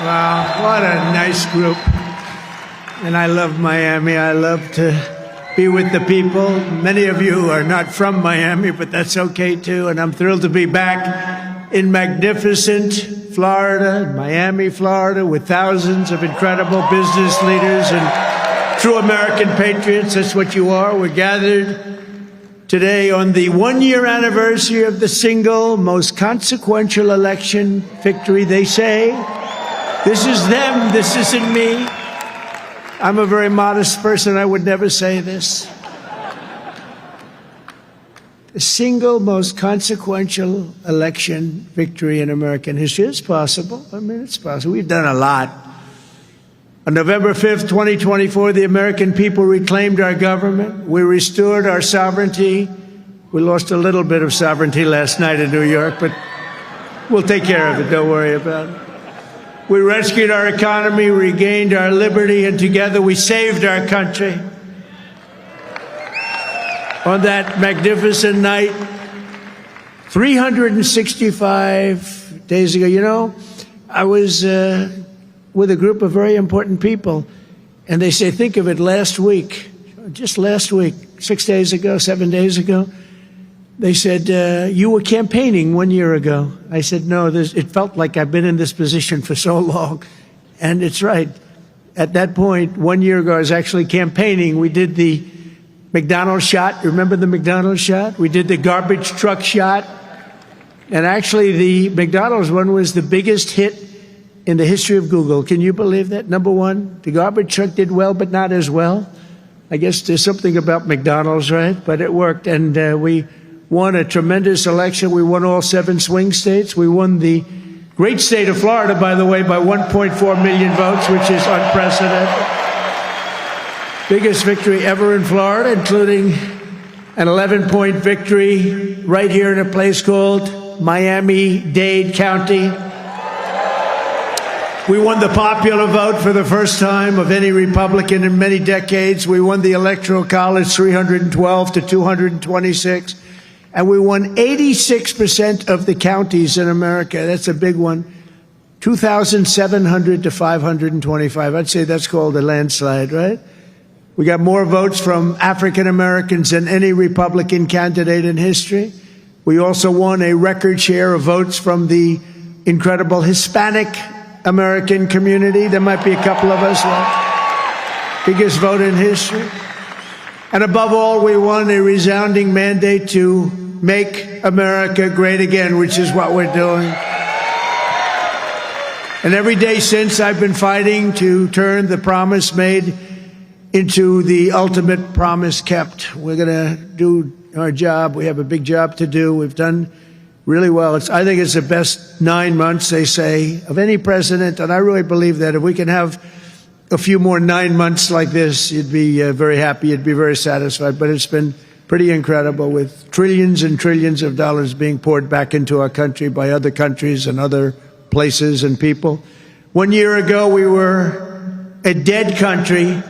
Wow, what a nice group. And I love Miami. I love to be with the people. Many of you are not from Miami, but that's okay too. And I'm thrilled to be back in magnificent Florida, Miami, Florida, with thousands of incredible business leaders and true American patriots. That's what you are. We're gathered today on the one-year anniversary of the single most consequential election victory. They say, this is them, this isn't me. I'm a very modest person. I would never say this. The single most consequential election victory in American history. It's possible. I mean, it's possible. We've done a lot. On November 5th, 2024, the American people reclaimed our government. We restored our sovereignty. We lost a little bit of sovereignty last night in New York, but we'll take care of it. Don't worry about it. We rescued our economy, regained our liberty, and together we saved our country. On that magnificent night, 365 days ago, you know, I was with a group of very important people, and they say, think of it, last week, just last week, 6 days ago, 7 days ago, they said, you were campaigning 1 year ago. I said, no, it felt like I've been in this position for so long. And it's right. At that point, 1 year ago, I was actually campaigning. We did the McDonald's shot. Remember the McDonald's shot? We did the garbage truck shot. And actually, the McDonald's one was the biggest hit in the history of Google. Can you believe that? Number one, the garbage truck did well, but not as well. I guess there's something about McDonald's, right? But it worked. And we won a tremendous election. We won all 7 swing states. We won the great state of Florida, by the way, by 1.4 million votes, which is unprecedented. Biggest victory ever in Florida, including an 11-point victory right here in a place called Miami-Dade County. We won the popular vote for the first time of any Republican in many decades. We won the Electoral College 312 to 226. And we won 86% of the counties in America. That's a big one. 2,700 to 525. I'd say that's called a landslide, right? We got more votes from African Americans than any Republican candidate in history. We also won a record share of votes from the incredible Hispanic American community. There might be a couple of us left. Biggest vote in history. And above all, we won a resounding mandate to make America great again, which is what we're doing. And every day since, I've been fighting to turn the promise made into the ultimate promise kept. We're going to do our job. We have a big job to do. We've done really well. I think it's the best 9 months, they say, of any president. And I really believe that if we can have a few more 9 months like this, you'd be very happy, you'd be very satisfied. But it's been pretty incredible, with trillions and trillions of dollars being poured back into our country by other countries and other places and people. 1 year ago, we were a dead country.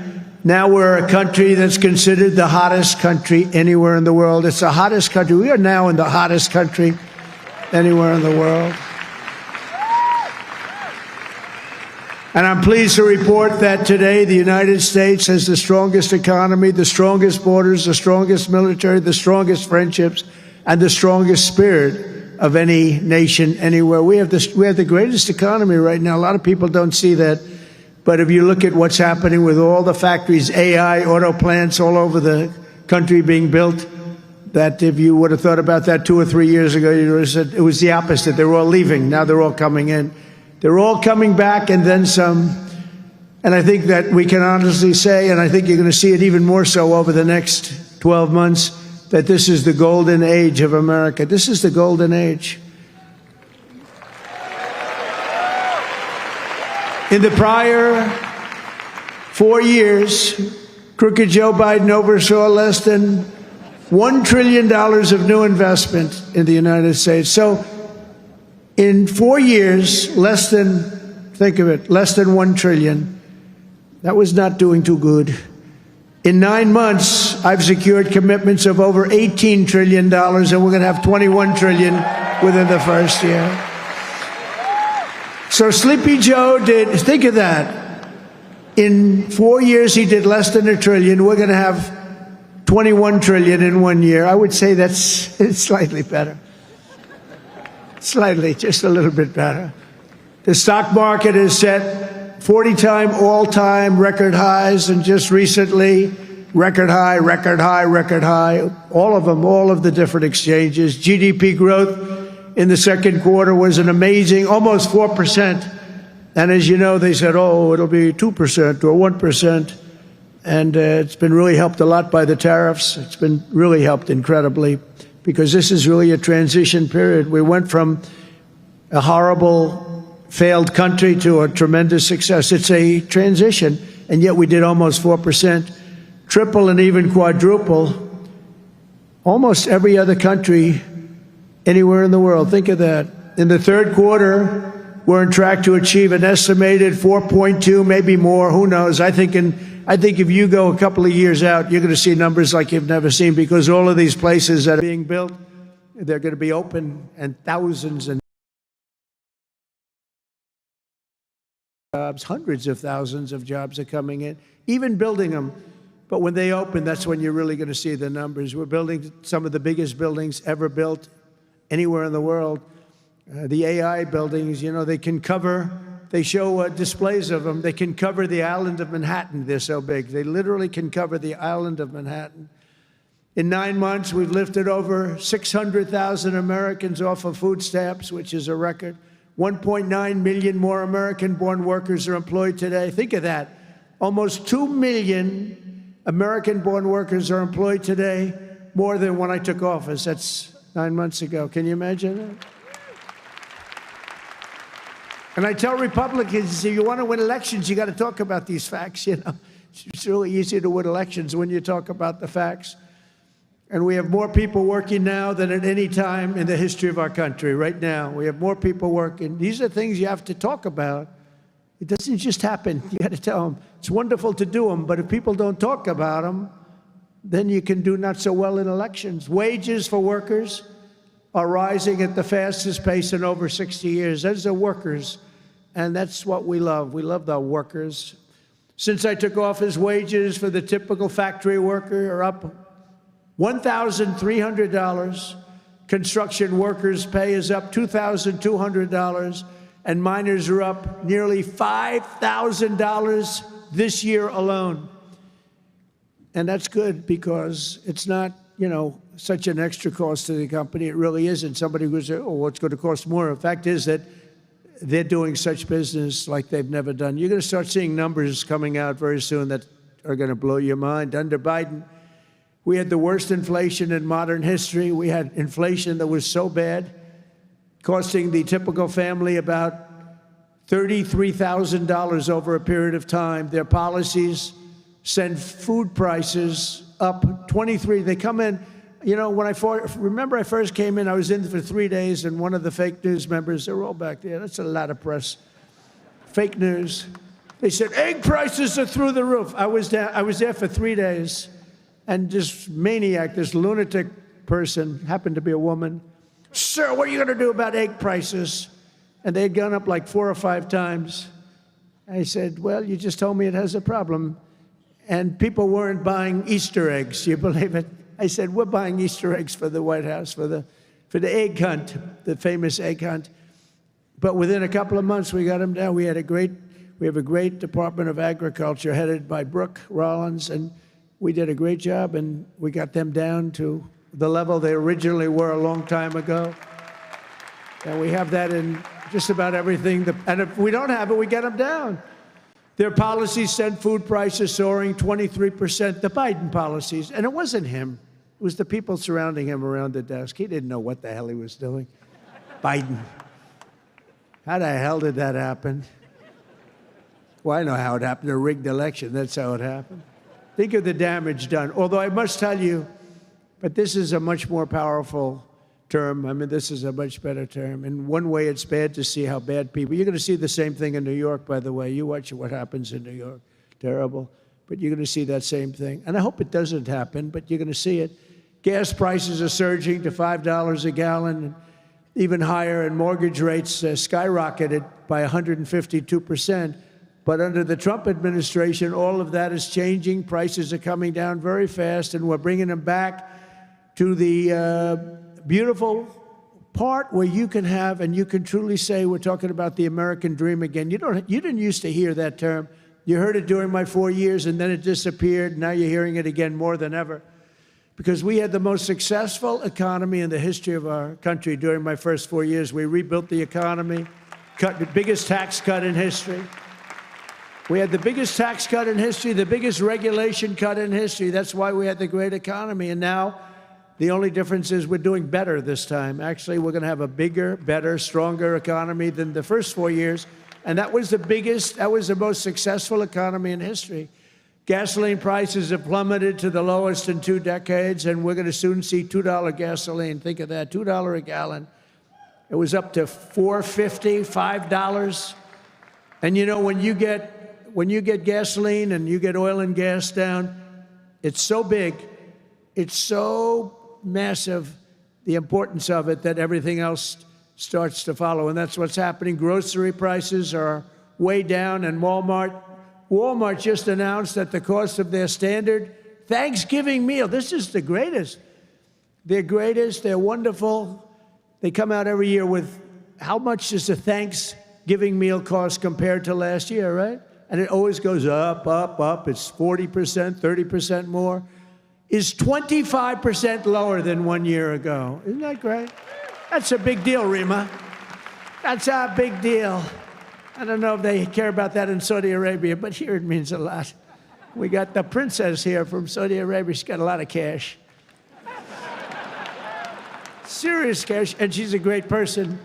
Now we're a country that's considered the hottest country anywhere in the world. It's the hottest country. We are now in the hottest country anywhere in the world. And I'm pleased to report that today the United States has the strongest economy, the strongest borders, the strongest military, the strongest friendships, and the strongest spirit of any nation anywhere. We have the greatest economy right now. A lot of people don't see that. But if you look at what's happening with all the factories, AI, auto plants all over the country being built, that if you would have thought about that 2 or 3 years ago, you would have said it was the opposite. They were all leaving. Now they're all coming in. They're all coming back, and then some. And I think that we can honestly say, and I think you're going to see it even more so over the next 12 months, that this is the golden age of America. This is the golden age. In the prior 4 years, crooked Joe Biden oversaw less than $1 trillion of new investment in the United States. So in 4 years, less than, think of it, less than 1 trillion. That was not doing too good. In 9 months, I've secured commitments of over $18 trillion, and we're going to have $21 trillion within the first year. So Sleepy Joe did, think of that. In 4 years, he did less than $1 trillion. We're going to have 21 trillion in 1 year. I would say it's slightly better. Slightly, just a little bit better. The stock market has set 40-time all-time record highs, and just recently, record high, record high, record high. All of them, all of the different exchanges. GDP growth in the second quarter was an amazing, almost 4%. And as you know, they said, oh, it'll be 2% or 1%. And it's been really helped a lot by the tariffs. It's been really helped incredibly, because this is really a transition period. We went from a horrible, failed country to a tremendous success. It's a transition, and yet we did almost 4%, triple and even quadruple almost every other country anywhere in the world. Think of that. In the third quarter, we're on track to achieve an estimated 4.2, maybe more, who knows. I think if you go a couple of years out, you're going to see numbers like you've never seen, because all of these places that are being built, they're going to be open, and thousands and jobs, hundreds of thousands of jobs are coming in, even building them. But when they open, that's when you're really going to see the numbers. We're building some of the biggest buildings ever built anywhere in the world. The AI buildings, you know, they can cover, they show displays of them. They can cover the island of Manhattan. They're so big. They literally can cover the island of Manhattan. In 9 months, we've lifted over 600,000 Americans off of food stamps, which is a record. 1.9 million more American-born workers are employed today. Think of that. Almost 2 million American-born workers are employed today, more than when I took office. That's 9 months ago. Can you imagine that? And I tell Republicans, if you want to win elections, you got to talk about these facts, you know. It's really easy to win elections when you talk about the facts. And we have more people working now than at any time in the history of our country. Right now, we have more people working. These are things you have to talk about. It doesn't just happen. You got to tell them. It's wonderful to do them, but if people don't talk about them, then you can do not so well in elections. Wages for workers are rising at the fastest pace in over 60 years. Those are workers, and that's what we love. We love the workers. Since I took office, wages for the typical factory worker are up $1,300. Construction workers' pay is up $2,200, and miners are up nearly $5,000 this year alone. And that's good, because it's not, you know, such an extra cost to the company. It really isn't. Somebody would say, oh, well, it's going to cost more. The fact is that they're doing such business like they've never done. You're going to start seeing numbers coming out very soon that are going to blow your mind. Under Biden, we had the worst inflation in modern history. We had inflation that was so bad, costing the typical family about $33,000 over a period of time. Their policies send food prices up 23. They come in, you know, when I first came in, I was in for 3 days, and one of the fake news members, they're all back there. That's a lot of press. Fake news. They said, egg prices are through the roof. I was there for 3 days. And this maniac, this lunatic person, happened to be a woman. Sir, what are you going to do about egg prices? And they had gone up like 4 or 5 times. I said, well, you just told me it has a problem. And people weren't buying Easter eggs. You believe it? I said, we're buying Easter eggs for the White House, for the egg hunt, the famous egg hunt. But within a couple of months, we got them down. We have a great Department of Agriculture headed by Brooke Rollins, and we did a great job, and we got them down to the level they originally were a long time ago. And we have that in just about everything. And if we don't have it, we get them down. Their policies sent food prices soaring 23%, the Biden policies. And it wasn't him. It was the people surrounding him around the desk. He didn't know what the hell he was doing. Biden. How the hell did that happen? Well, I know how it happened. A rigged election. That's how it happened. Think of the damage done. Although I must tell you, but this is a much more powerful term. I mean, this is a much better term. In one way, it's bad to see how bad people... You're going to see the same thing in New York, by the way. You watch what happens in New York. Terrible. But you're going to see that same thing. And I hope it doesn't happen, but you're going to see it. Gas prices are surging to $5 a gallon. even higher, and mortgage rates skyrocketed by 152%. But under the Trump administration, all of that is changing. Prices are coming down very fast, and we're bringing them back to the beautiful part where you can have, and you can truly say, we're talking about the American dream again. You didn't used to hear that term. You heard it during my 4 years, and then it disappeared. Now you're hearing it again more than ever. Because we had the most successful economy in the history of our country during my first 4 years. We rebuilt the economy, cut the biggest tax cut in history. We had the biggest tax cut in history, the biggest regulation cut in history. That's why we had the great economy. And now the only difference is we're doing better this time. Actually, we're going to have a bigger, better, stronger economy than the first 4 years. And that was the most successful economy in history. Gasoline prices have plummeted to the lowest in 2 decades, and we're going to soon see $2 gasoline. Think of that, $2 a gallon. It was up to $4.50, $5. And you know, when you get gasoline and you get oil and gas down, it's so big, it's so massive, the importance of it, that everything else starts to follow. And that's what's happening. Grocery prices are way down, and Walmart just announced that the cost of their standard Thanksgiving meal, this is the greatest. They're wonderful. They come out every year with how much does a Thanksgiving meal cost compared to last year, right? And it always goes up, up, up. It's 40%, 30% more. Is 25% lower than 1 year ago. Isn't that great? That's a big deal, Rima. That's a big deal. I don't know if they care about that in Saudi Arabia, but here it means a lot. We got the princess here from Saudi Arabia. She's got a lot of cash. Serious cash, and she's a great person.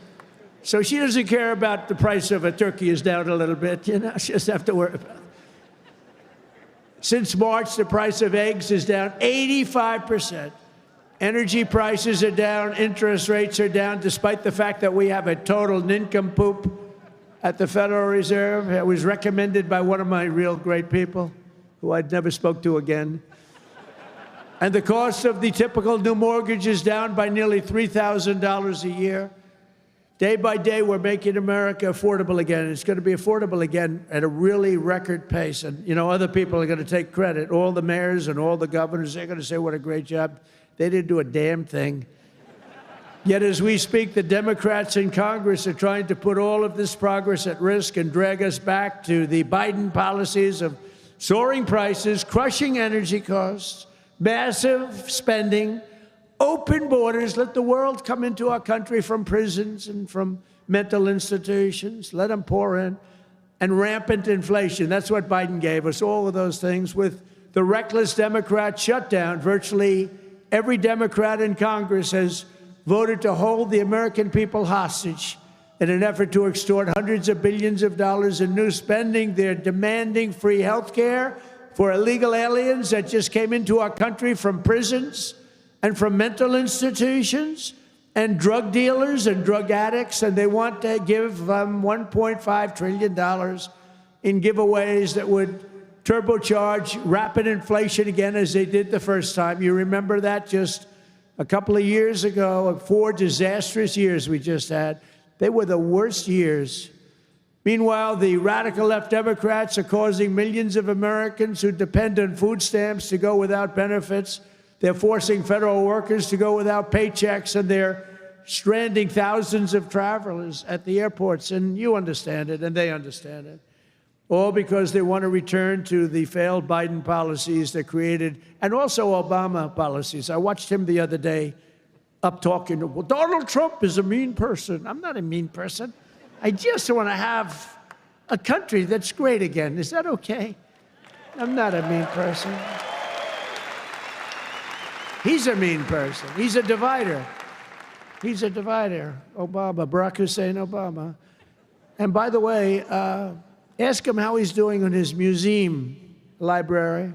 So she doesn't care about the price of a turkey is down a little bit, you know, she doesn't have to worry about it. Since March, the price of eggs is down 85%. Energy prices are down, interest rates are down, despite the fact that we have a total nincompoop at the Federal Reserve. It was recommended by one of my real great people, who I'd never spoke to again. And the cost of the typical new mortgage is down by nearly $3,000 a year. Day by day, we're making America affordable again. It's going to be affordable again at a really record pace. And, you know, other people are going to take credit. All the mayors and all the governors, they're going to say what a great job. They didn't do a damn thing. Yet as we speak, the Democrats in Congress are trying to put all of this progress at risk and drag us back to the Biden policies of soaring prices, crushing energy costs, massive spending, open borders, let the world come into our country from prisons and from mental institutions, let them pour in, and rampant inflation. That's what Biden gave us, all of those things. With the reckless Democrat shutdown, virtually every Democrat in Congress has voted to hold the American people hostage in an effort to extort hundreds of billions of dollars in new spending. They're demanding free health care for illegal aliens that just came into our country from prisons and from mental institutions, and drug dealers and drug addicts, and they want to give $1.5 trillion in giveaways that would turbocharge rapid inflation again, as they did the first time. You remember that just a couple of years ago, 4 disastrous years we just had. They were the worst years. Meanwhile, the radical left Democrats are causing millions of Americans who depend on food stamps to go without benefits. They're forcing federal workers to go without paychecks, and they're stranding thousands of travelers at the airports. And you understand it, and they understand it. All because they want to return to the failed Biden policies that created, and also Obama policies. I watched him the other day up talking, well, Donald Trump is a mean person. I'm not a mean person. I just want to have a country that's great again. Is that okay? I'm not a mean person. He's a mean person. He's a divider. He's a divider. Obama, Barack Hussein Obama. And by the way, ask him how he's doing on his museum library.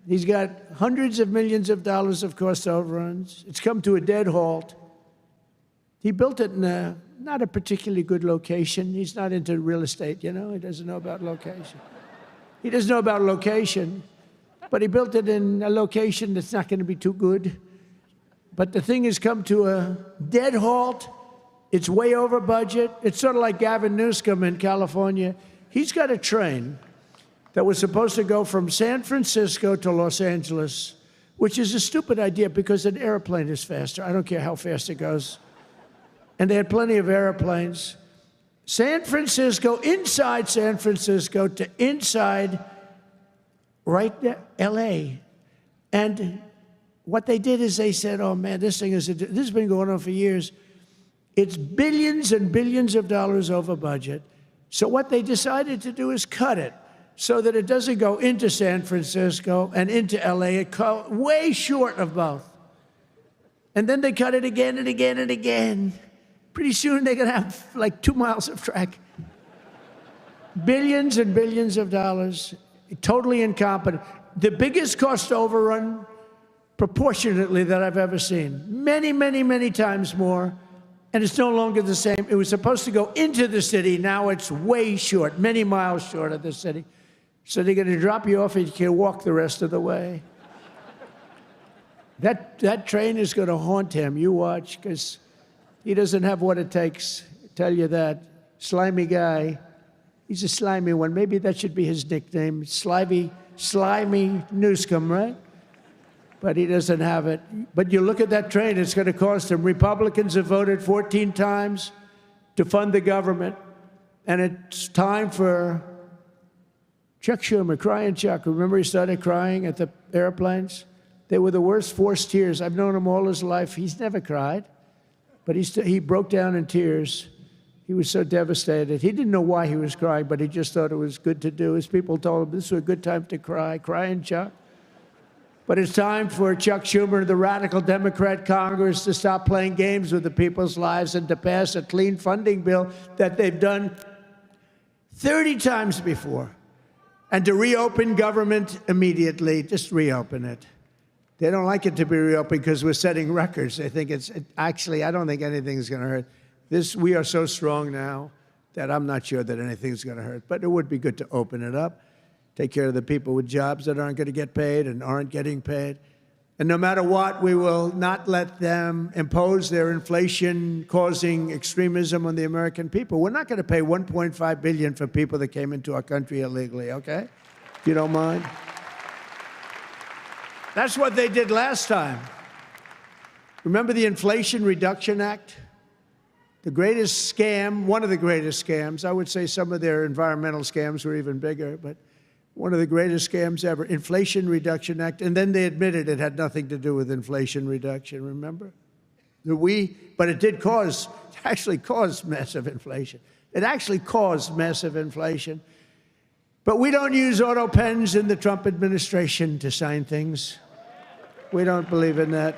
He's got hundreds of millions of dollars of cost overruns. It's come to a dead halt. He built it in not a particularly good location. He's not into real estate, you know. He doesn't know about location. He doesn't know about location, but he built it in a location that's not going to be too good. but the thing has come to a dead halt. It's way over budget. It's sort of like Gavin Newsom in California. He's got a train that was supposed to go from San Francisco to Los Angeles, which is a stupid idea because an airplane is faster. I don't care how fast it goes. And they had plenty of airplanes. San Francisco, inside San Francisco to inside right there, L.A. And what they did is they said, oh man, this has been going on for years. It's billions and billions of dollars over budget. So what they decided to do is cut it so that it doesn't go into San Francisco and into LA. It goes way short of both. And then they cut it again and again and again. Pretty soon they're going to have like 2 miles of track. Billions and billions of dollars, totally incompetent. The biggest cost overrun proportionately that I've ever seen. Many, many, many times more. And it's no longer the same. It was supposed to go into the city. Now it's way short, many miles short of the city. So they're going to drop you off and you can walk the rest of the way. That train is going to haunt him. You watch, because he doesn't have what it takes. I tell you that. Slimy guy. He's a slimy one. Maybe that should be his nickname. Slimy Newsom, right? But he doesn't have it. But you look at that train, it's going to cost him. Republicans have voted 14 times to fund the government. And it's time for Chuck Schumer, crying Chuck. Remember he started crying at the airplanes? They were the worst forced tears. I've known him all his life. He's never cried. But he broke down in tears. He was so devastated. He didn't know why he was crying, but he just thought it was good to do. His people told him this was a good time to cry. Crying Chuck. But it's time for Chuck Schumer and the radical Democrat Congress to stop playing games with the people's lives and to pass a clean funding bill that they've done 30 times before. And to reopen government immediately, just reopen it. They don't like it to be reopened because we're setting records. They think actually, I don't think anything's going to hurt. We are so strong now that I'm not sure that anything's going to hurt. But it would be good to open it up. Take care of the people with jobs that aren't going to get paid and aren't getting paid. And no matter what, we will not let them impose their inflation-causing extremism on the American people. We're not going to pay $1.5 billion for people that came into our country illegally, okay? If you don't mind. That's what they did last time. Remember the Inflation Reduction Act? The greatest scam, one of the greatest scams. I would say some of their environmental scams were even bigger, but one of the greatest scams ever, Inflation Reduction Act. And then they admitted it had nothing to do with inflation reduction, remember? But it did actually cause massive inflation. It actually caused massive inflation. But we don't use auto pens in the Trump administration to sign things. We don't believe in that.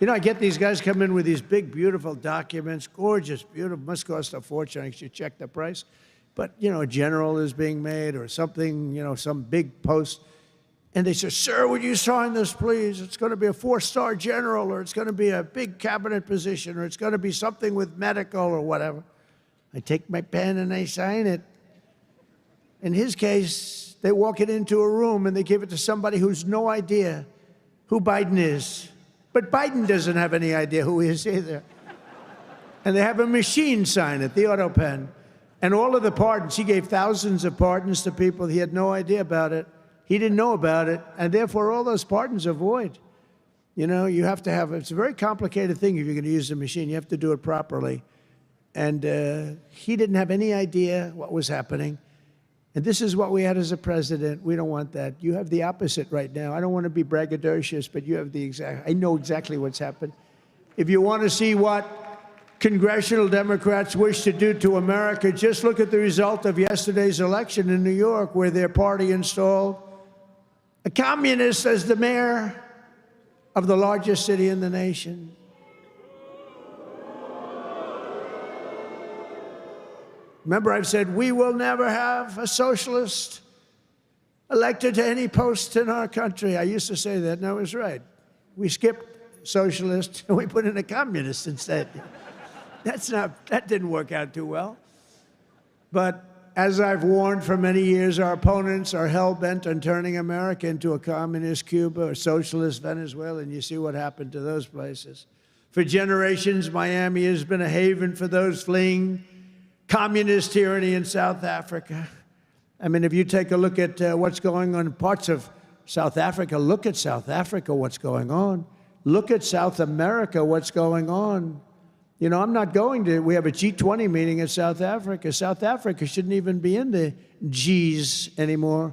You know, I get these guys come in with these big, beautiful documents, gorgeous, beautiful, must cost a fortune. I should check the price. But, you know, a general is being made or something, you know, some big post. And they say, sir, would you sign this, please? It's going to be a 4-star general, or it's going to be a big cabinet position, or it's going to be something with medical or whatever. I take my pen and I sign it. In his case, they walk it into a room and they give it to somebody who's no idea who Biden is. But Biden doesn't have any idea who he is either. And they have a machine sign it, the auto pen. And all of the pardons, he gave thousands of pardons to people. He had no idea about it. He didn't know about it. And therefore, all those pardons are void. You know, you have to have, it's a very complicated thing if you're going to use the machine. You have to do it properly. And he didn't have any idea what was happening. And this is what we had as a president. We don't want that. You have the opposite right now. I don't want to be braggadocious, but you have the exact, I know exactly what's happened. If you want to see what congressional Democrats wish to do to America, just look at the result of yesterday's election in New York, where their party installed a communist as the mayor of the largest city in the nation. Remember, I've said we will never have a socialist elected to any post in our country. I used to say that, and I was right. We skipped socialist and we put in a communist instead. That didn't work out too well. But As I've warned for many years, our opponents are hell-bent on turning America into a communist Cuba or socialist Venezuela, and you see what happened to those places. For generations, Miami has been a haven for those fleeing communist tyranny in South Africa. I mean, if you take a look at what's going on in parts of South Africa, look at South Africa, what's going on. Look at South America, what's going on. You know, I'm not going to, we have a G20 meeting in South Africa. South Africa shouldn't even be in the Gs anymore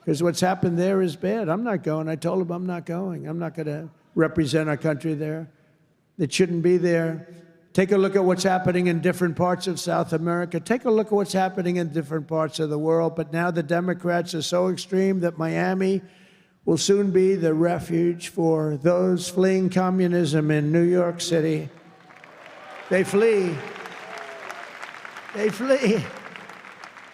because what's happened there is bad. I'm not going. I told them I'm not going. I'm not going to represent our country there. It shouldn't be there. Take a look at what's happening in different parts of South America. Take a look at what's happening in different parts of the world. But now the Democrats are so extreme that Miami will soon be the refuge for those fleeing communism in New York City. They flee. They flee.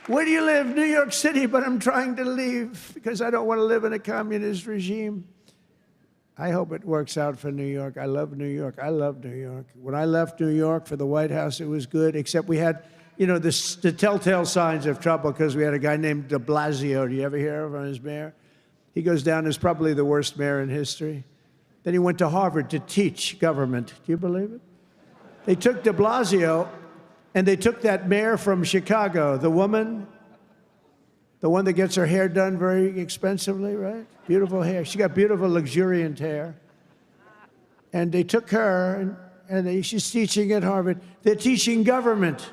Where do you live? New York City, but I'm trying to leave because I don't want to live in a communist regime. I hope it works out for New York. I love New York. I love New York. When I left New York for the White House, it was good, except we had, you know, the telltale signs of trouble because we had a guy named de Blasio. Do you ever hear of him as mayor? He goes down as probably the worst mayor in history. Then he went to Harvard to teach government. Do you believe it? They took de Blasio, and they took that mayor from Chicago, the woman, the one that gets her hair done very expensively, right? Beautiful hair. She got beautiful, luxuriant hair. And they took her, and she's teaching at Harvard. They're teaching government.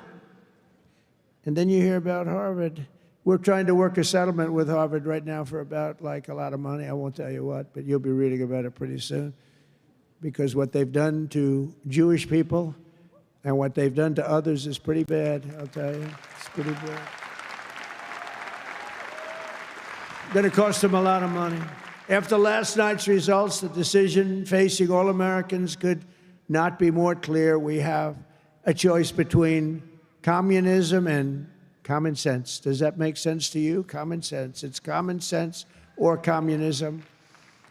And then you hear about Harvard. We're trying to work a settlement with Harvard right now for about, like, a lot of money. I won't tell you what, but you'll be reading about it pretty soon. Because what they've done to Jewish people and what they've done to others is pretty bad, I'll tell you. It's pretty bad. Going to cost them a lot of money. After last night's results, the decision facing all Americans could not be more clear. We have a choice between communism and common sense. Does that make sense to you? Common sense. It's common sense or communism.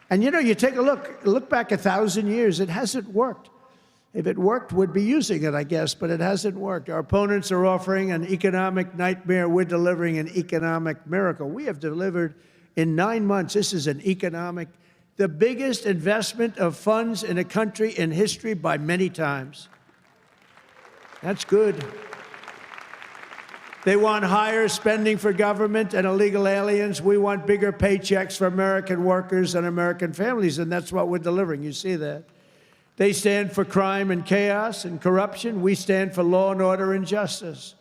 And, you know, you take a look back 1,000 years, it hasn't worked. If it worked, we'd be using it, I guess, but it hasn't worked. Our opponents are offering an economic nightmare. We're delivering an economic miracle. We have delivered in 9 months, this is an economic, the biggest investment of funds in a country in history by many times. That's good. They want higher spending for government and illegal aliens. We want bigger paychecks for American workers and American families, and that's what we're delivering. You see that. They stand for crime and chaos and corruption. We stand for law and order and justice.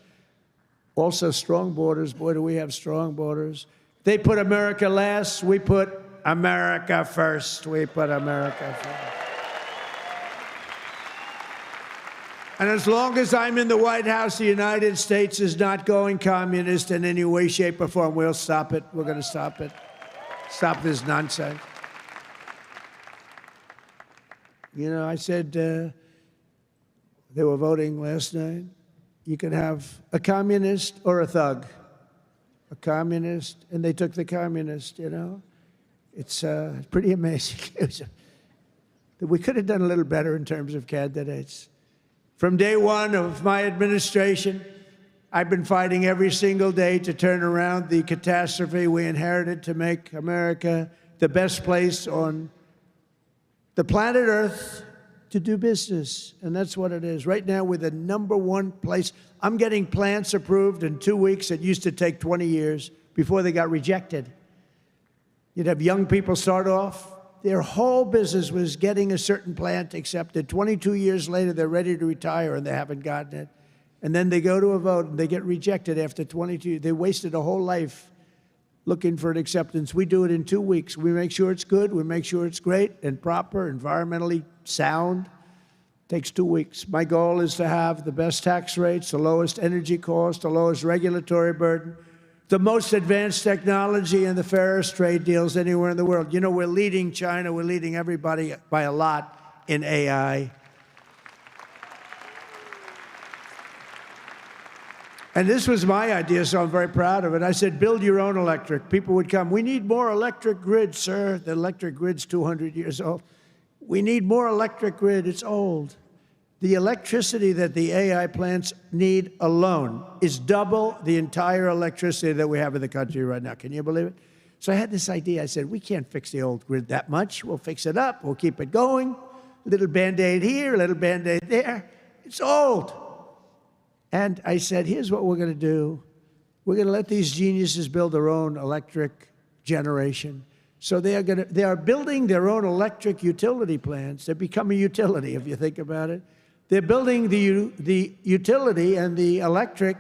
Also, strong borders. Boy, do we have strong borders. They put America last. We put America first. We put America first. And as long as I'm in the White House, the United States is not going communist in any way, shape, or form. We'll stop it. We're going to stop it. Stop this nonsense. You know, I said they were voting last night. You can have a communist or a thug. A communist, and they took the communist, you know. It's pretty amazing. We could have done a little better in terms of candidates. From day one of my administration, I've been fighting every single day to turn around the catastrophe we inherited to make America the best place on the planet Earth to do business. And that's what it is. Right now, we're the #1 place. I'm getting plants approved in 2 weeks. It used to take 20 years before they got rejected. You'd have young people start off. Their whole business was getting a certain plant accepted. 22 years later, they're ready to retire, and they haven't gotten it. And then they go to a vote, and they get rejected after 22. They wasted a whole life looking for an acceptance. We do it in 2 weeks. We make sure it's good. We make sure it's great and proper, environmentally sound. Takes 2 weeks. My goal is to have the best tax rates, the lowest energy cost, the lowest regulatory burden, the most advanced technology, and the fairest trade deals anywhere in the world. You know, we're leading China. We're leading everybody by a lot in AI. And this was my idea, so I'm very proud of it. I said, build your own electric. People would come. We need more electric grid, sir. The electric grid's 200 years old. We need more electric grid. It's old. The electricity that the AI plants need alone is double the entire electricity that we have in the country right now. Can you believe it? So I had this idea. I said, we can't fix the old grid that much. We'll fix it up. We'll keep it going. A little Band-Aid here, a little Band-Aid there. It's old. And I said, here's what we're going to do. We're going to let these geniuses build their own electric generation. So they are building their own electric utility plants. They become a utility, if you think about it. They're building the utility and the electric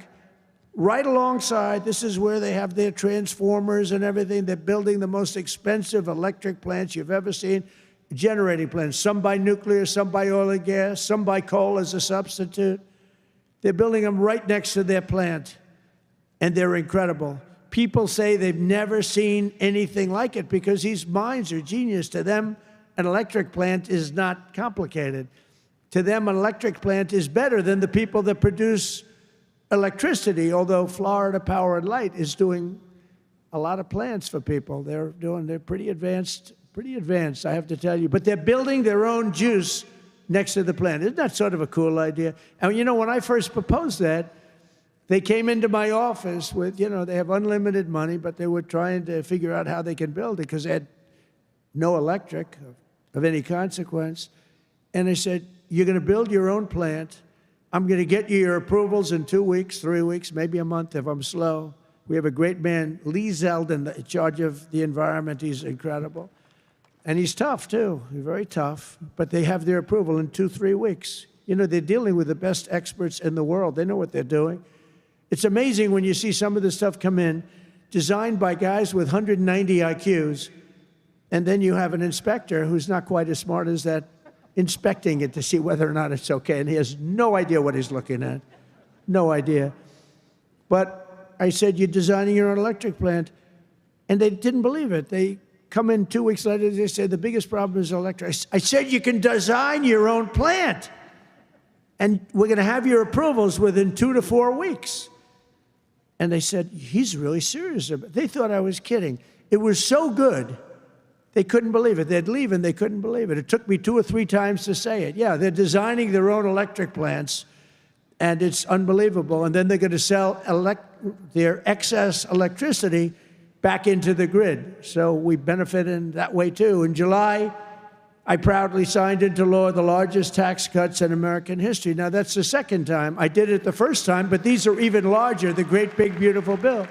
right alongside. This is where they have their transformers and everything. They're building the most expensive electric plants you've ever seen, generating plants, some by nuclear, some by oil and gas, some by coal as a substitute. They're building them right next to their plant, and they're incredible. People say they've never seen anything like it because these minds are genius. To them, an electric plant is not complicated. To them, an electric plant is better than the people that produce electricity, although Florida Power and Light is doing a lot of plants for people. They're pretty advanced, I have to tell you. But they're building their own juice next to the plant. Isn't that sort of a cool idea? And you know, when I first proposed that, they came into my office with, they have unlimited money, but they were trying to figure out how they can build it because they had no electric of any consequence. And I said, you're going to build your own plant. I'm going to get you your approvals in 2 weeks, 3 weeks, maybe a month if I'm slow. We have a great man, Lee Zeldin, in charge of the environment. He's incredible. And he's tough, too. He's very tough. But they have their approval in 2-3 weeks. They're dealing with the best experts in the world. They know what they're doing. It's amazing when you see some of the stuff come in, designed by guys with 190 IQs, and then you have an inspector who's not quite as smart as that, inspecting it to see whether or not it's okay, and he has no idea what he's looking at. No idea. But I said, you're designing your own electric plant, and they didn't believe it. They come in 2 weeks later, they say, the biggest problem is electric. I said, you can design your own plant, and we're going to have your approvals within 2 to 4 weeks. And they said, he's really serious about it. They thought I was kidding. It was so good. They couldn't believe it. They'd leave and they couldn't believe it. It took me 2 or 3 times to say it. Yeah, they're designing their own electric plants, and it's unbelievable. And then they're going to sell their excess electricity back into the grid. So we benefit in that way, too. In July, I proudly signed into law the largest tax cuts in American history. Now, that's the second time. I did it the first time, but these are even larger, the great, big, beautiful bill.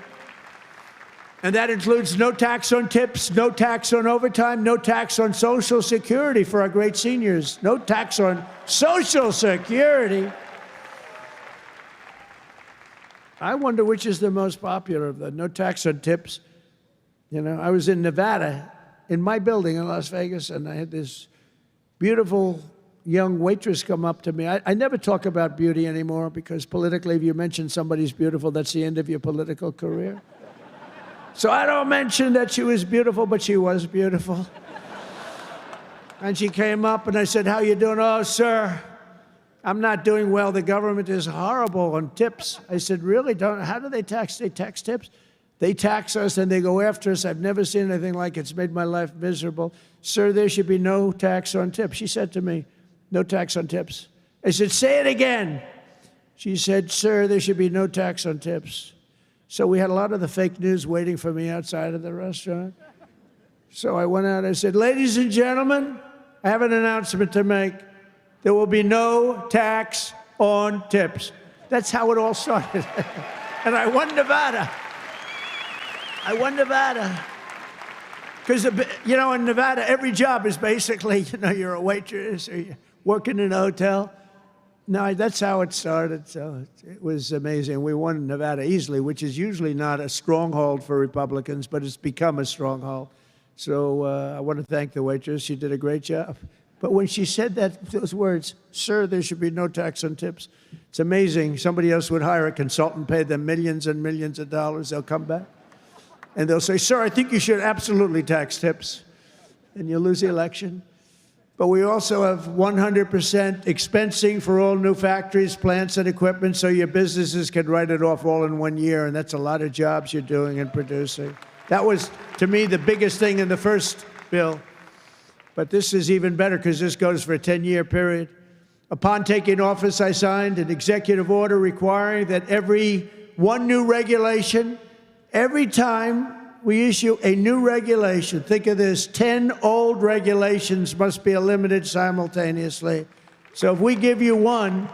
And that includes no tax on tips, no tax on overtime, no tax on Social Security for our great seniors, no tax on Social Security. I wonder which is the most popular of the no tax on tips. I was in Nevada, in my building in Las Vegas, and I had this beautiful young waitress come up to me. I never talk about beauty anymore because politically, if you mention somebody's beautiful, that's the end of your political career. So I don't mention that she was beautiful, but she was beautiful. And she came up and I said, how you doing? Oh, sir, I'm not doing well. The government is horrible on tips. I said, really? How do they tax? They tax tips? They tax us and they go after us. I've never seen anything like it. It's made my life miserable. Sir, there should be no tax on tips. She said to me, no tax on tips. I said, say it again. She said, sir, there should be no tax on tips. So we had a lot of the fake news waiting for me outside of the restaurant. So I went out and I said, ladies and gentlemen, I have an announcement to make. There will be no tax on tips. That's how it all started. And I won Nevada. Because, in Nevada, every job is basically, you're a waitress or you're working in a hotel. No, that's how it started. So it was amazing. We won Nevada easily, which is usually not a stronghold for Republicans, but it's become a stronghold. So I want to thank the waitress. She did a great job. But when she said those words, sir, there should be no tax on tips, it's amazing. Somebody else would hire a consultant, pay them millions and millions of dollars. They'll come back and they'll say, sir, I think you should absolutely tax tips. And you'll lose the election. But we also have 100% expensing for all new factories, plants, and equipment, so your businesses can write it off all in 1 year, and that's a lot of jobs you're doing and producing. That was, to me, the biggest thing in the first bill. But this is even better because this goes for a 10-year period. Upon taking office, I signed an executive order requiring that every new regulation, every time we issue a new regulation, think of this, 10 old regulations must be eliminated simultaneously. So if we give you one,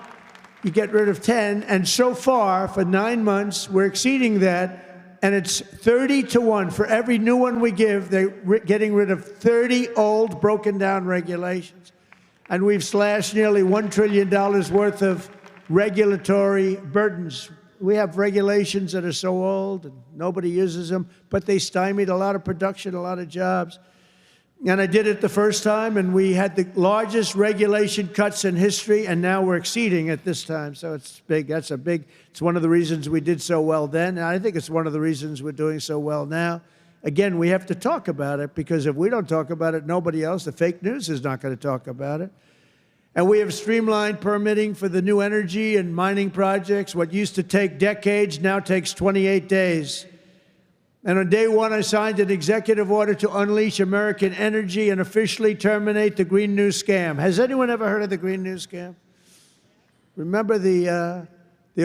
you get rid of 10. And so far, for 9 months, we're exceeding that. And it's 30 to 1. For every new one we give, they're getting rid of 30 old, broken down regulations. And we've slashed nearly $1 trillion worth of regulatory burdens. We have regulations that are so old and nobody uses them, but they stymied a lot of production, a lot of jobs. And I did it the first time, and we had the largest regulation cuts in history, and now we're exceeding it this time. So it's big. It's one of the reasons we did so well then, and I think it's one of the reasons we're doing so well now. Again, we have to talk about it, because if we don't talk about it, nobody else, the fake news, is not going to talk about it. And we have streamlined permitting for the new energy and mining projects. What used to take decades now takes 28 days. And on day one, I signed an executive order to unleash American energy and officially terminate the Green New Scam. Has anyone ever heard of the Green New Scam? Remember the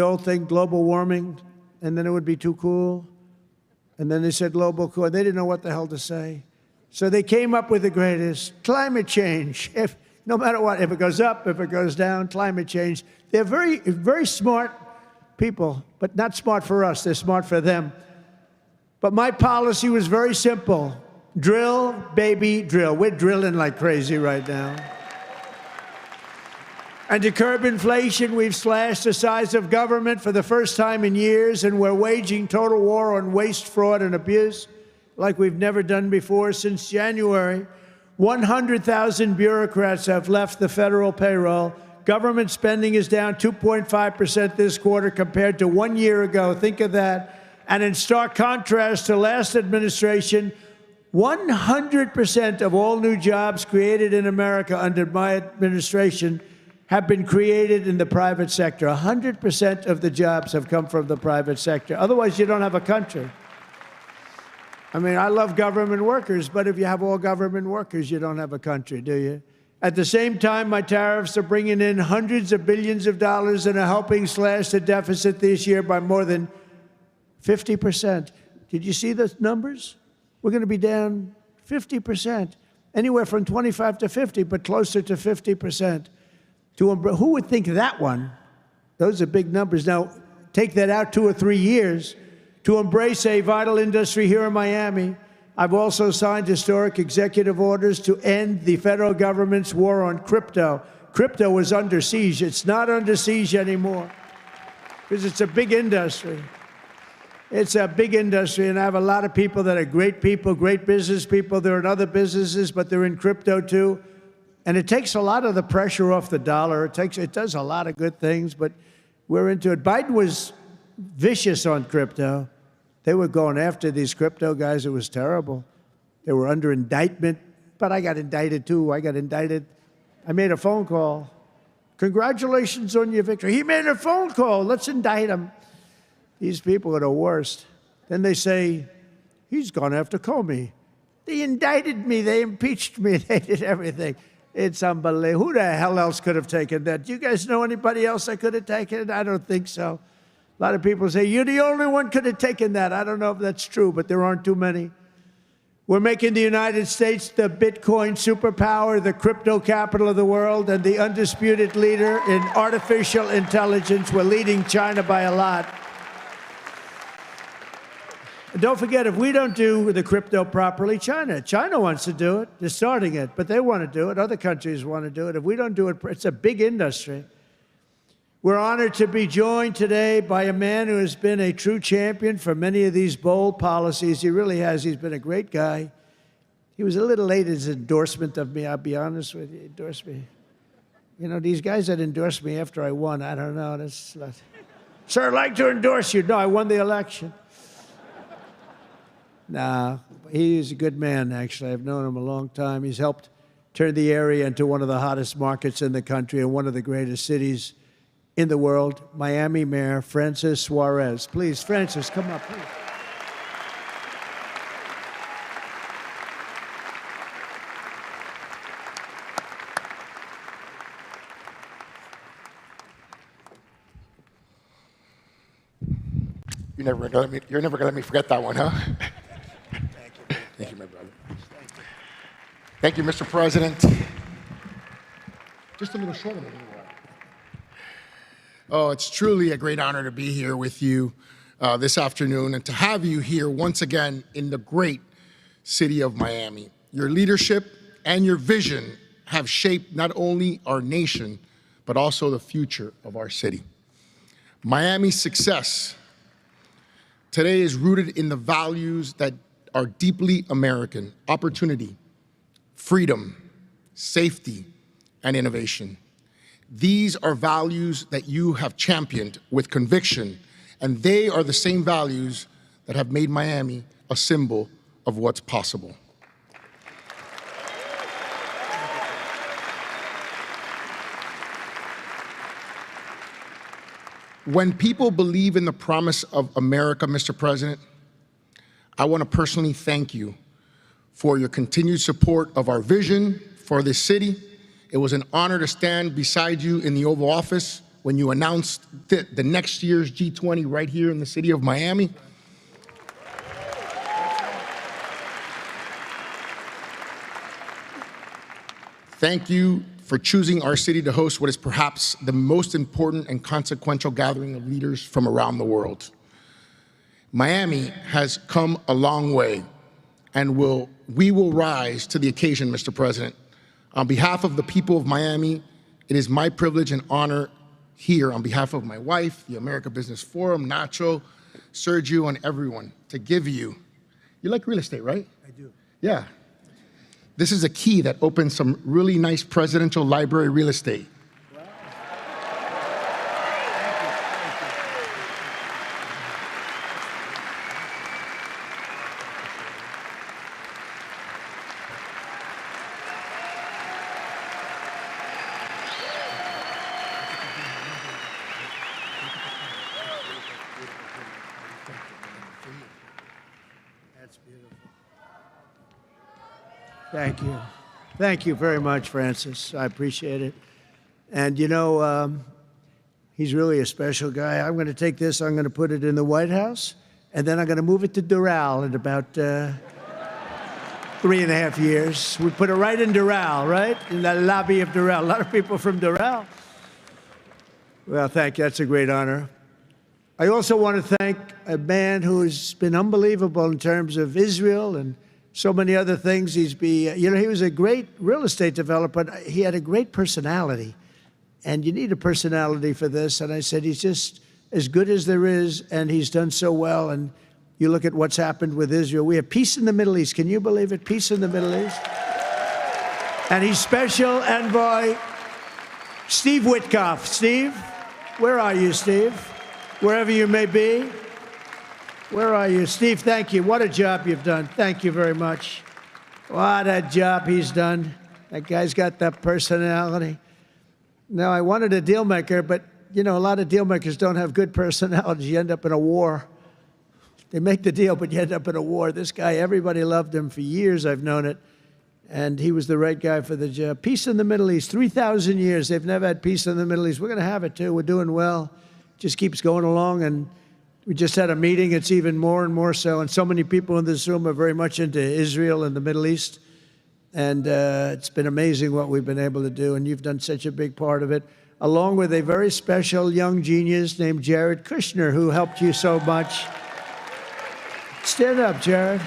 old thing, global warming, and then it would be too cool? And then they said global cool. They didn't know what the hell to say. So they came up with the greatest, climate change. No matter what, if it goes up, if it goes down, climate change. They're very, very smart people, but not smart for us. They're smart for them. But my policy was very simple. Drill, baby, drill. We're drilling like crazy right now. And to curb inflation, we've slashed the size of government for the first time in years, and we're waging total war on waste, fraud, and abuse like we've never done before. Since January, 100,000 bureaucrats have left the federal payroll. Government spending is down 2.5% this quarter compared to 1 year ago. Think of that. And in stark contrast to last administration, 100% of all new jobs created in America under my administration have been created in the private sector. 100% of the jobs have come from the private sector. Otherwise, you don't have a country. I mean, I love government workers, but if you have all government workers, you don't have a country, do you? At the same time, my tariffs are bringing in hundreds of billions of dollars and are helping slash the deficit this year by more than 50%. Did you see the numbers? We're going to be down 50%, anywhere from 25 to 50, but closer to 50%. Who would think that one? Those are big numbers. Now, take that out 2 or 3 years. To embrace a vital industry here in Miami, I've also signed historic executive orders to end the federal government's war on crypto. Crypto was under siege. It's not under siege anymore because it's a big industry. It's a big industry, and I have a lot of people that are great people, great business people. They're in other businesses, but they're in crypto too. And it takes a lot of the pressure off the dollar. It does a lot of good things, but we're into it. Biden was vicious on crypto. They were going after these crypto guys. It was terrible. They were under indictment, but I got indicted too. I made a phone call. Congratulations on your victory. He made a phone call. Let's indict him. These people are the worst. Then they say, he's gone after Comey. They indicted me. They impeached me. They did everything. It's unbelievable. Who the hell else could have taken that? Do you guys know anybody else that could have taken it? I don't think so. A lot of people say, you're the only one could have taken that. I don't know if that's true, but there aren't too many. We're making the United States the Bitcoin superpower, the crypto capital of the world, and the undisputed leader in artificial intelligence. We're leading China by a lot. And don't forget, if we don't do the crypto properly, China wants to do it. They're starting it, but they want to do it. Other countries want to do it. If we don't do it, it's a big industry. We're honored to be joined today by a man who has been a true champion for many of these bold policies. He really has. He's been a great guy. He was a little late in his endorsement of me, I'll be honest with you. He endorsed me. You know, these guys that endorsed me after I won, I don't know. Sir, I'd like to endorse you. No, I won the election. Nah, he's a good man, actually. I've known him a long time. He's helped turn the area into one of the hottest markets in the country and one of the greatest cities in the world. Miami Mayor Francis Suarez. Please, Francis, come up, please. You're never gonna let me forget that one, huh? Thank you. Thank you, my brother. Thank you, Mr. President. Just a little shorter than you are. Oh, it's truly a great honor to be here with you this afternoon and to have you here once again in the great city of Miami. Your leadership and your vision have shaped not only our nation, but also the future of our city. Miami's success today is rooted in the values that are deeply American: opportunity, freedom, safety, and innovation. These are values that you have championed with conviction, and they are the same values that have made Miami a symbol of what's possible. When people believe in the promise of America, Mr. President, I want to personally thank you for your continued support of our vision for this city. It was an honor to stand beside you in the Oval Office when you announced the next year's G20 right here in the city of Miami. Thank you for choosing our city to host what is perhaps the most important and consequential gathering of leaders from around the world. Miami has come a long way, and we will rise to the occasion, Mr. President. On behalf of the people of Miami, it is my privilege and honor here, on behalf of my wife, the America Business Forum, Nacho, Sergio, and everyone, to give you like real estate, right? I do. Yeah. This is a key that opens some really nice presidential library real estate. Wow. That's beautiful. Thank you. Thank you very much, Francis. I appreciate it. And you know, he's really a special guy. I'm going to take this, I'm going to put it in the White House, and then I'm going to move it to Doral in about 3.5 years. We put it right in Doral, right? In the lobby of Doral. A lot of people from Doral. Well, thank you. That's a great honor. I also want to thank a man who has been unbelievable in terms of Israel and so many other things. He was a great real estate developer, but he had a great personality. And you need a personality for this. And I said, he's just as good as there is, and he's done so well. And you look at what's happened with Israel. We have peace in the Middle East. Can you believe it? Peace in the Middle East. And he's special envoy Steve Witkoff. Steve, where are you, Steve? Wherever you may be. Where are you? Steve, thank you. What a job you've done. Thank you very much. What a job he's done. That guy's got that personality. Now, I wanted a deal maker, but, you know, a lot of deal makers don't have good personalities. You end up in a war. They make the deal, but you end up in a war. This guy, everybody loved him for years. I've known it. And he was the right guy for the job. Peace in the Middle East. 3,000 years. They've never had peace in the Middle East. We're going to have it, too. We're doing well. Just keeps going along. And we just had a meeting. It's even more and more so. And so many people in this room are very much into Israel and the Middle East. And it's been amazing what we've been able to do. And you've done such a big part of it, along with a very special young genius named Jared Kushner, who helped you so much. Stand up, Jared.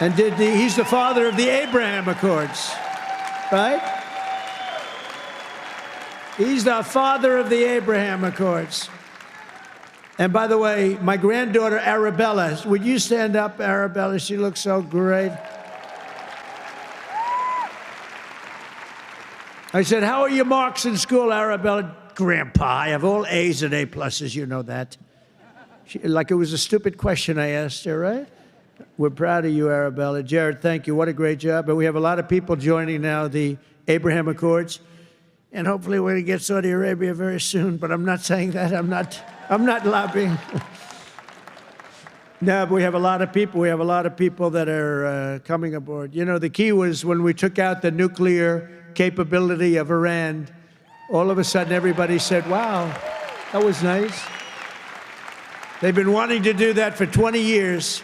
And he's the father of the Abraham Accords, right? He's the father of the Abraham Accords. And by the way, my granddaughter, Arabella, would you stand up, Arabella? She looks so great. I said, how are your marks in school, Arabella? Grandpa, I have all A's and A+, you know that. Like it was a stupid question I asked her, right? We're proud of you, Arabella. Jared, thank you. What a great job. And we have a lot of people joining now the Abraham Accords. And hopefully we're going to get Saudi Arabia very soon, but I'm not saying that. I'm not lobbying. No, but we have a lot of people. We have a lot of people that are coming aboard. You know, the key was when we took out the nuclear capability of Iran, all of a sudden everybody said, wow, That was nice. They've been wanting to do that for 20 years.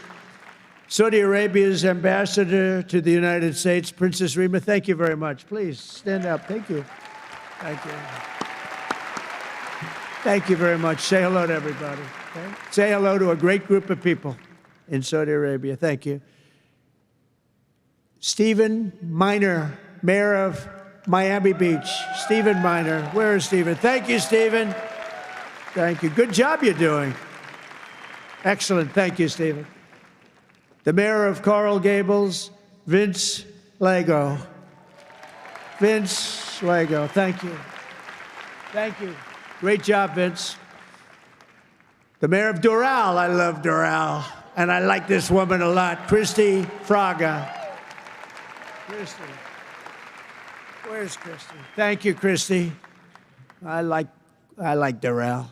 Saudi Arabia's ambassador to the United States, Princess Rima, thank you very much. Please stand up. Thank you. Thank you. Thank you very much. Say hello to everybody. Okay? Say hello to a great group of people in Saudi Arabia. Thank you. Stephen Miner, Mayor of Miami Beach. Stephen Miner. Where is Stephen? Thank you, Stephen. Thank you. Good job you're doing. Excellent. Thank you, Stephen. The Mayor of Coral Gables, Vince Lago. Vince Lago. Thank you. Thank you. Great job, Vince. The Mayor of Doral. I love Doral. And I like this woman a lot. Christy Fraga. Christy. Where's Christy? Thank you, Christy. I like Doral.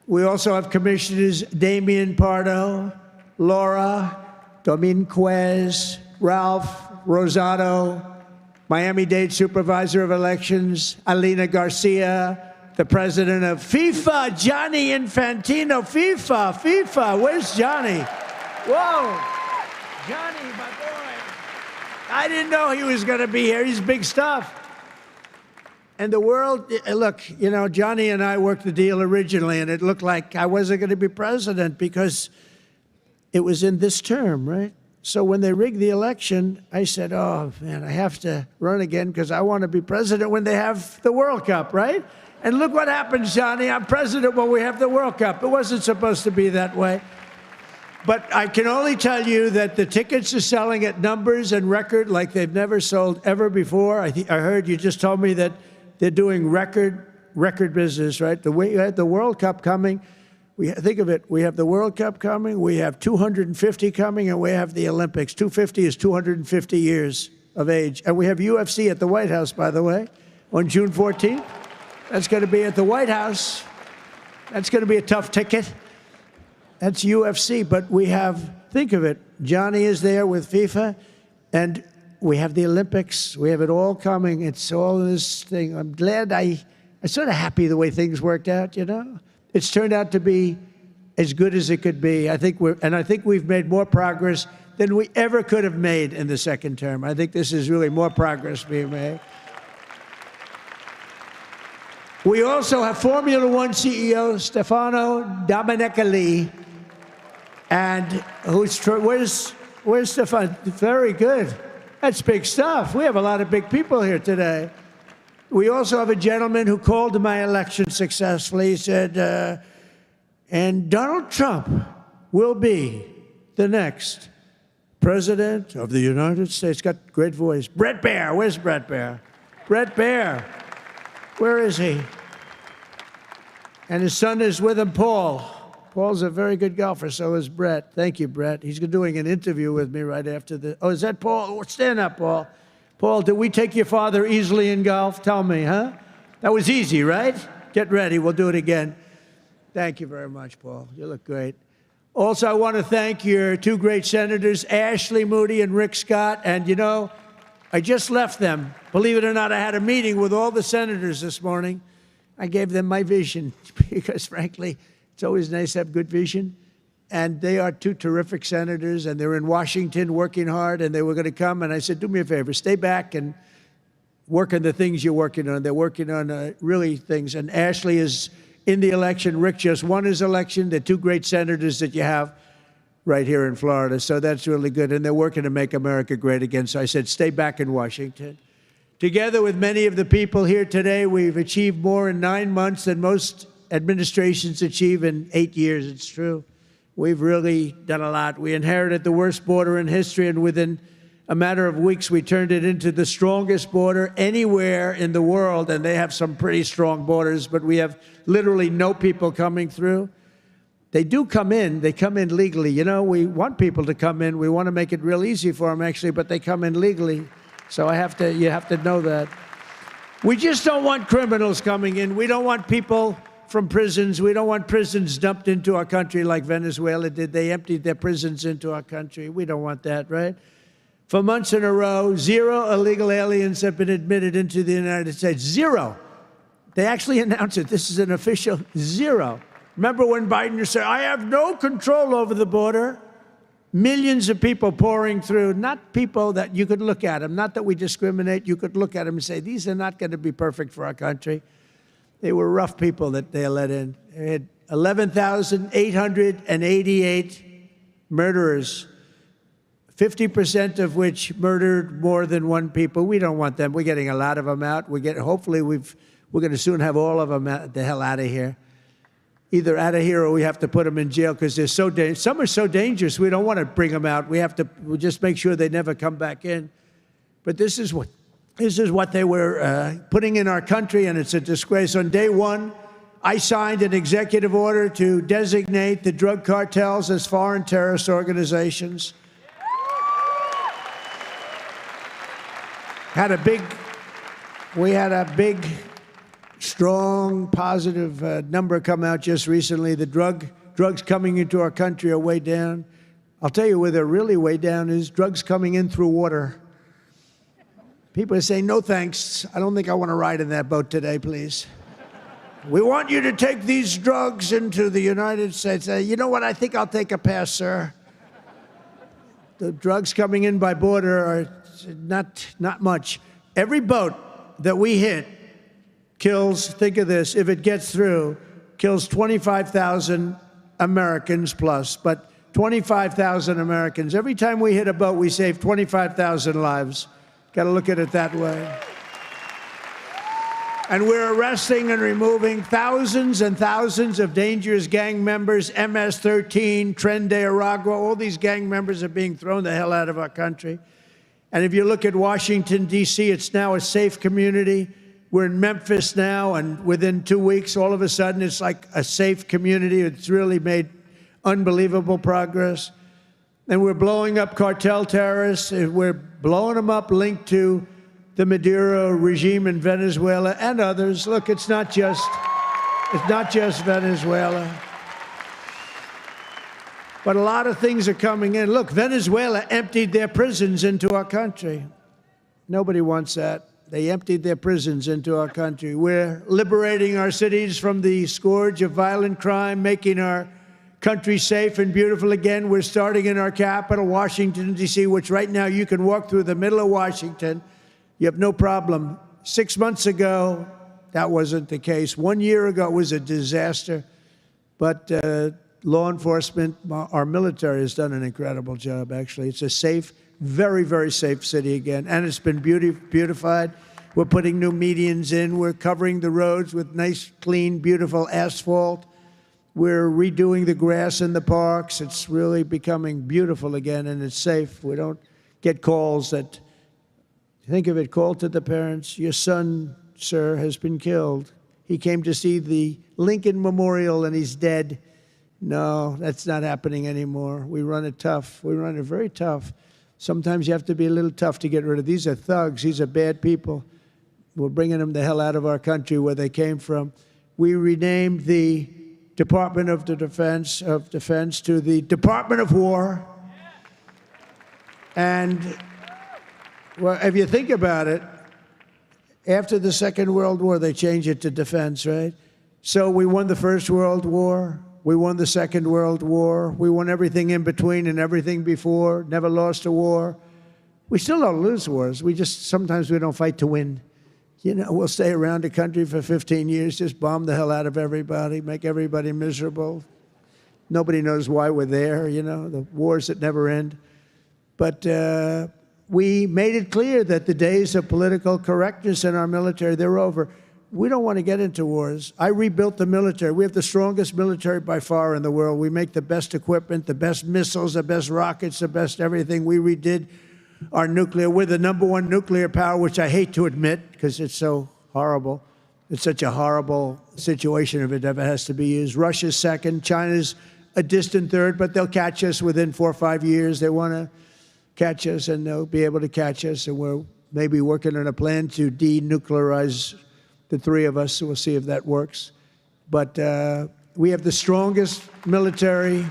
We also have Commissioners Damian Pardo, Laura Dominguez, Ralph Rosado, Miami-Dade Supervisor of Elections, Alina Garcia, the President of FIFA, Gianni Infantino. FIFA, where's Johnny? Whoa, Johnny, my boy. I didn't know he was going to be here. He's big stuff. And the world, look, you know, Johnny and I worked the deal originally, and it looked like I wasn't going to be president because it was in this term, right? So when they rigged the election, I said, oh, man, I have to run again because I want to be president when they have the World Cup, right? And look what happens, Johnny. I'm president when we have the World Cup. It wasn't supposed to be that way. But I can only tell you that the tickets are selling at numbers and record like they've never sold ever before. I heard you just told me that they're doing record business, right? The way you had the World Cup coming, think of it, we have the World Cup coming, we have 250 coming, and we have the Olympics. 250 is 250 years of age. And we have UFC at the White House, by the way, on June 14th. That's going to be at the White House. That's going to be a tough ticket. That's UFC, but we have, think of it, Johnny is there with FIFA, and we have the Olympics. We have it all coming. It's all this thing. I'm glad I'm sort of happy the way things worked out, you know? It's turned out to be as good as it could be. I think we've made more progress than we ever could have made in the second term. I think this is really more progress being made. We also have Formula One CEO Stefano Domenicali, and where's Stefano? Very good. That's big stuff. We have a lot of big people here today. We also have a gentleman who called my election successfully. He said, and Donald Trump will be the next president of the United States. Got a great voice. Brett Baer. Where's Brett Baer? Brett Baer. Where is he? And his son is with him, Paul. Paul's a very good golfer, so is Brett. Thank you, Brett. He's doing an interview with me right after the... Oh, is that Paul? Stand up, Paul. Paul, did we take your father easily in golf? Tell me, huh? That was easy, right? Get ready. We'll do it again. Thank you very much, Paul. You look great. Also, I want to thank your two great senators, Ashley Moody and Rick Scott. And, you know, I just left them. Believe it or not, I had a meeting with all the senators this morning. I gave them my vision because, frankly, it's always nice to have good vision. And they are two terrific senators, and they're in Washington working hard, and they were going to come. And I said, do me a favor, stay back and work on the things you're working on. They're working on really things. And Ashley is in the election. Rick just won his election. They're two great senators that you have right here in Florida. So that's really good. And they're working to make America great again. So I said, stay back in Washington. Together with many of the people here today, we've achieved more in 9 months than most administrations achieve in 8 years. It's true. We've really done a lot. We inherited the worst border in history, and within a matter of weeks, we turned it into the strongest border anywhere in the world, and they have some pretty strong borders, but we have literally no people coming through. They do come in. They come in legally. You know, we want people to come in. We want to make it real easy for them, actually, but they come in legally. So you have to know that. We just don't want criminals coming in. We don't want people from prisons. We don't want prisons dumped into our country like Venezuela did. They emptied their prisons into our country. We don't want that, right? For months in a row, 0 illegal aliens have been admitted into the United States. 0. They actually announced it. This is an official zero. Remember when Biden said, I have no control over the border? Millions of people pouring through, not people that you could look at them, not that we discriminate. You could look at them and say, these are not going to be perfect for our country. They were rough people that they let in. They had 11,888 murderers, 50% of which murdered more than one people. We don't want them. We're getting a lot of them out. Hopefully we're going to soon have all of them the hell out of here. Either out of here or we have to put them in jail because they're so dangerous. Some are so dangerous we don't want to bring them out. We'll just make sure they never come back in. But this is what they were putting in our country, and it's a disgrace. On day one, I signed an executive order to designate the drug cartels as foreign terrorist organizations. We had a big, strong, positive number come out just recently. The drugs coming into our country are way down. I'll tell you where they're really way down is drugs coming in through water. People are saying, no thanks. I don't think I want to ride in that boat today, please. We want you to take these drugs into the United States. You know what? I think I'll take a pass, sir. The drugs coming in by border are not much. Every boat that we hit kills, think of this, if it gets through, kills 25,000 Americans plus, but 25,000 Americans. Every time we hit a boat, we save 25,000 lives. Got to look at it that way. And we're arresting and removing thousands and thousands of dangerous gang members, MS-13, Tren de Aragua, all these gang members are being thrown the hell out of our country. And if you look at Washington, D.C., it's now a safe community. We're in Memphis now, and within 2 weeks, all of a sudden, it's like a safe community. It's really made unbelievable progress. And we're blowing up cartel terrorists. We're blowing them up linked to the Maduro regime in Venezuela and others. Look, it's not just Venezuela. But a lot of things are coming in. Look, Venezuela emptied their prisons into our country. Nobody wants that. They emptied their prisons into our country. We're liberating our cities from the scourge of violent crime, making our country safe and beautiful again. We're starting in our capital, Washington, D.C., which right now you can walk through the middle of Washington. You have no problem. 6 months ago, that wasn't the case. 1 year ago, it was a disaster. But law enforcement, our military has done an incredible job, actually. It's a safe, very, very safe city again. And it's been beautified. We're putting new medians in. We're covering the roads with nice, clean, beautiful asphalt. We're redoing the grass in the parks. It's really becoming beautiful again, and it's safe. We don't get calls that, think of it, call to the parents, your son, sir, has been killed. He came to see the Lincoln Memorial, and he's dead. No, that's not happening anymore. We run it tough. We run it very tough. Sometimes you have to be a little tough to get rid of. These are thugs. These are bad people. We're bringing them the hell out of our country where they came from. We renamed the Department of Defense to the Department of War. And well, if you think about it, after the Second World War, they changed it to defense, right? So we won the First World War. We won the Second World War. We won everything in between and everything before, never lost a war. We still don't lose wars. Sometimes we don't fight to win. You know, we'll stay around the country for 15 years, just bomb the hell out of everybody, make everybody miserable. Nobody knows why we're there, you know, the wars that never end. But we made it clear that the days of political correctness in our military, they're over. We don't want to get into wars. I rebuilt the military. We have the strongest military by far in the world. We make the best equipment, the best missiles, the best rockets, the best everything. We redid our nuclear. We're the #1 nuclear power, which I hate to admit because it's so horrible. It's such a horrible situation if it ever has to be used. Russia's second. China's a distant third, but they'll catch us within 4 or 5 years. They want to catch us, and they'll be able to catch us. And we're maybe working on a plan to denuclearize the three of us, so we'll see if that works. But we have the strongest military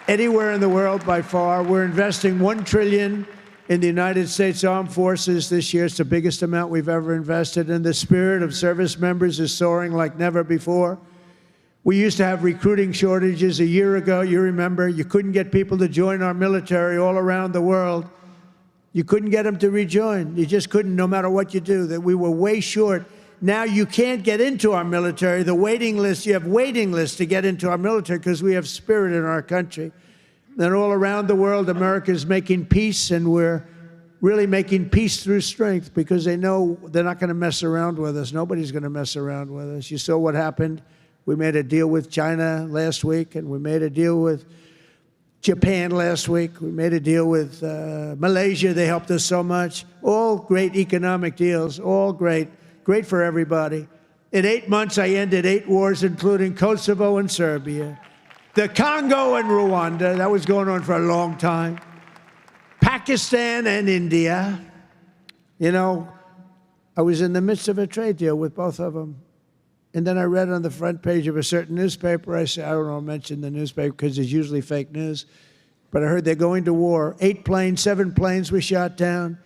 anywhere in the world by far. We're investing $1 trillion in the United States Armed Forces this year. It's the biggest amount we've ever invested, and the spirit of service members is soaring like never before. We used to have recruiting shortages a year ago. You remember, you couldn't get people to join our military all around the world. You couldn't get them to rejoin. You just couldn't, no matter what you do. That we were way short. Now you can't get into our military. The waiting list, you have waiting lists to get into our military because we have spirit in our country. And all around the world, America is making peace, and we're really making peace through strength because they know they're not going to mess around with us. Nobody's going to mess around with us. You saw what happened. We made a deal with China last week, and we made a deal with Japan last week. We made a deal with Malaysia. They helped us so much. All great economic deals, all great. Great for everybody. In 8 months, I ended 8 wars, including Kosovo and Serbia, the Congo and Rwanda. That was going on for a long time. Pakistan and India. You know, I was in the midst of a trade deal with both of them. And then I read on the front page of a certain newspaper, I said, I don't know, mention the newspaper because it's usually fake news, but I heard they're going to war. 8 planes, 7 planes were shot down.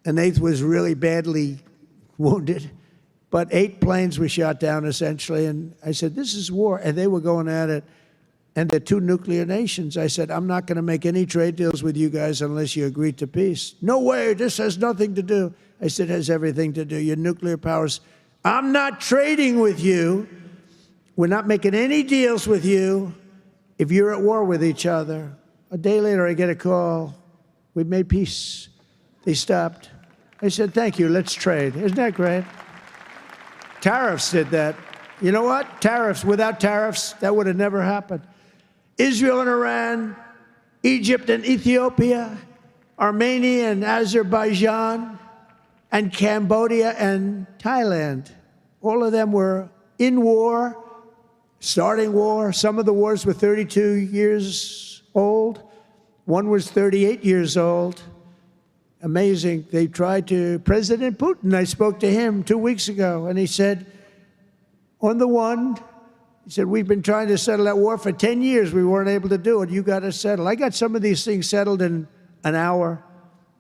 An 8th was really badly wounded. But 8 planes were shot down, essentially. And I said, this is war. And they were going at it. And they're 2 nuclear nations. I said, I'm not going to make any trade deals with you guys unless you agree to peace. No way, this has nothing to do. I said, it has everything to do. Your nuclear powers. I'm not trading with you. We're not making any deals with you if you're at war with each other. A day later, I get a call. We made peace. They stopped. I said, thank you, let's trade. Isn't that great? Tariffs did that. You know what? Tariffs. Without tariffs, that would have never happened. Israel and Iran, Egypt and Ethiopia, Armenia and Azerbaijan, and Cambodia and Thailand. All of them were in war, starting war. Some of the wars were 32 years old. One was 38 years old. Amazing. They tried to, President Putin, I spoke to him 2 weeks ago, and he said, on the one, he said, we've been trying to settle that war for 10 years. We weren't able to do it. You got to settle. I got some of these things settled in an hour.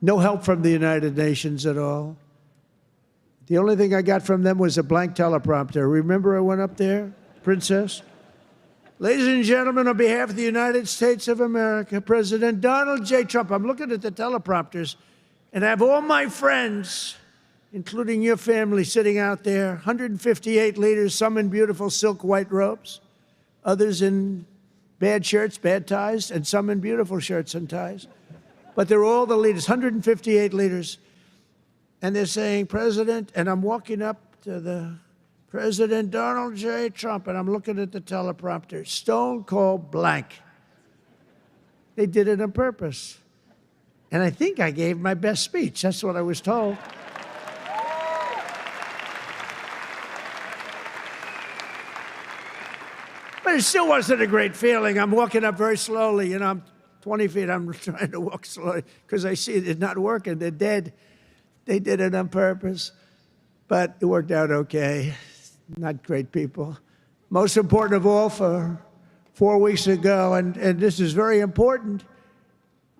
No help from the United Nations at all. The only thing I got from them was a blank teleprompter. Remember I went up there, Princess? Ladies and gentlemen, on behalf of the United States of America, President Donald J. Trump, I'm looking at the teleprompters, and I have all my friends, including your family, sitting out there, 158 leaders, some in beautiful silk white robes, others in bad shirts, bad ties, and some in beautiful shirts and ties. But they're all the leaders, 158 leaders. And they're saying, President, and I'm walking up to the President Donald J. Trump, and I'm looking at the teleprompter, stone cold blank. They did it on purpose. And I think I gave my best speech. That's what I was told. But it still wasn't a great feeling. I'm walking up very slowly. You know, I'm 20 feet. I'm trying to walk slowly because I see it's not working. They're dead. They did it on purpose. But it worked out okay. Not great people. Most important of all, for 4 weeks ago, and this is very important,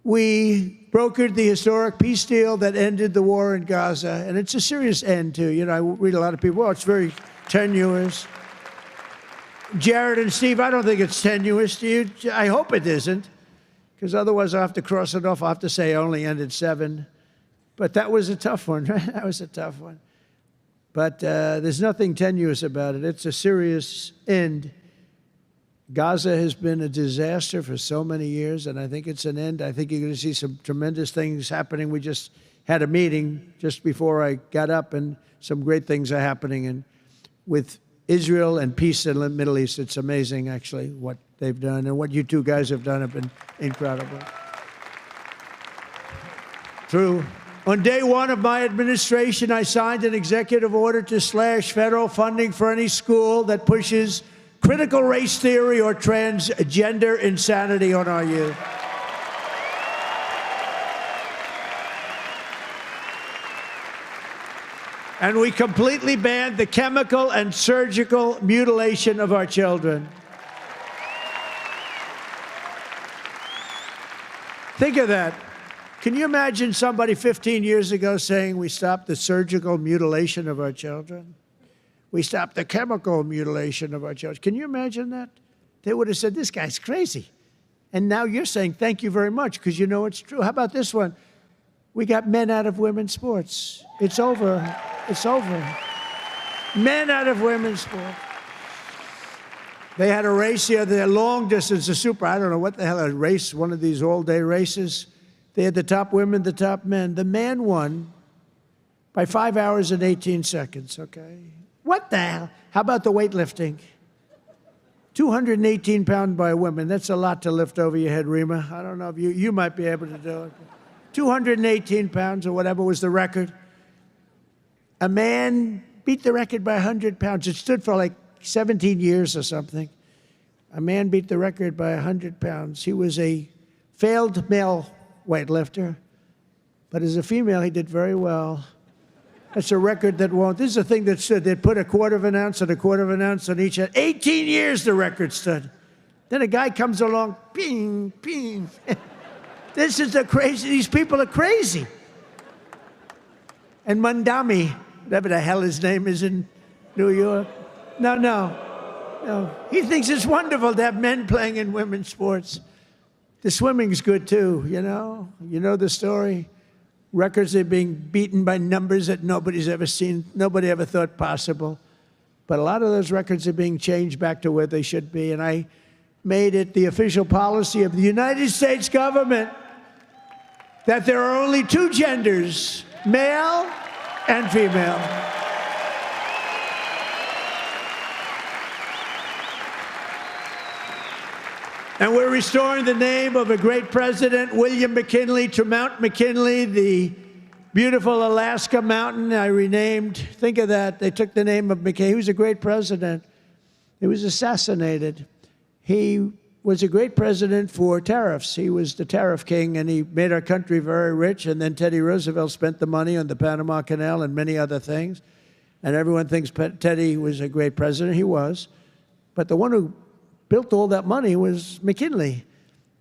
we brokered the historic peace deal that ended the war in Gaza. And it's a serious end, too. You know, I read a lot of people, oh, it's very tenuous. Jared and Steve, I don't think it's tenuous. Do you? I hope it isn't, because otherwise I'll have to cross it off. I'll have to say I only ended 7. But that was a tough one, right? That was a tough one. But there's nothing tenuous about it. It's a serious end. Gaza has been a disaster for so many years, and I think it's an end. I think you're going to see some tremendous things happening. We just had a meeting just before I got up, and some great things are happening. And with Israel and peace in the Middle East, it's amazing, actually, what they've done. And what you two guys have done have been incredible. True. On day 1 of my administration, I signed an executive order to slash federal funding for any school that pushes critical race theory or transgender insanity on our youth. And we completely banned the chemical and surgical mutilation of our children. Think of that. Can you imagine somebody 15 years ago saying we stopped the surgical mutilation of our children? We stopped the chemical mutilation of our children. Can you imagine that? They would have said, this guy's crazy. And now you're saying, thank you very much, because you know it's true. How about this one? We got men out of women's sports. It's over. It's over. Men out of women's sports. They had a race here, the long distance, I don't know what the hell, a race, one of these all-day races. They had the top women, the top men. The man won by 5 hours and 18 seconds, okay? What the hell? How about the weightlifting? 218 pounds by women. That's a lot to lift over your head, Rima. I don't know if you might be able to do it. 218 pounds or whatever was the record. A man beat the record by 100 pounds. It stood for like 17 years or something. A man beat the record by 100 pounds. He was a failed male weightlifter, but as a female, he did very well. That's a record that won't. This is a thing that stood. They'd put a quarter of an ounce and a quarter of an ounce on each head. 18 years the record stood. Then a guy comes along, ping, ping. This is the crazy. These people are crazy. And Mamdani, whatever the hell his name is in New York. No. He thinks it's wonderful to have men playing in women's sports. The swimming's good too, you know? You know the story? Records are being beaten by numbers that nobody's ever seen, nobody ever thought possible. But a lot of those records are being changed back to where they should be. And I made it the official policy of the United States government that there are only two genders, male and female. And we're restoring the name of a great president, William McKinley, to Mount McKinley, the beautiful Alaska mountain I renamed. Think of that. They took the name of McKinley. He was a great president. He was assassinated. He was a great president for tariffs. He was the tariff king, and he made our country very rich. And then Teddy Roosevelt spent the money on the Panama Canal and many other things. And everyone thinks Teddy was a great president. He was. But the one who built all that money was McKinley.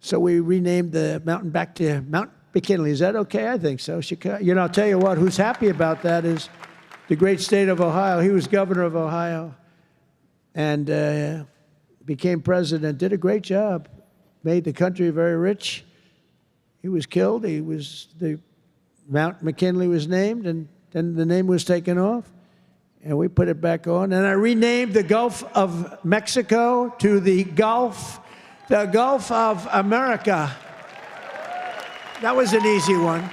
So we renamed the mountain back to Mount McKinley. Is that okay? I think so. You know, I'll tell you what, who's happy about that is the great state of Ohio. He was governor of Ohio and became president, did a great job, made the country very rich. He was killed. Mount McKinley was named, and then the name was taken off. And we put it back on. And I renamed the Gulf of Mexico to the Gulf of America. That was an easy one.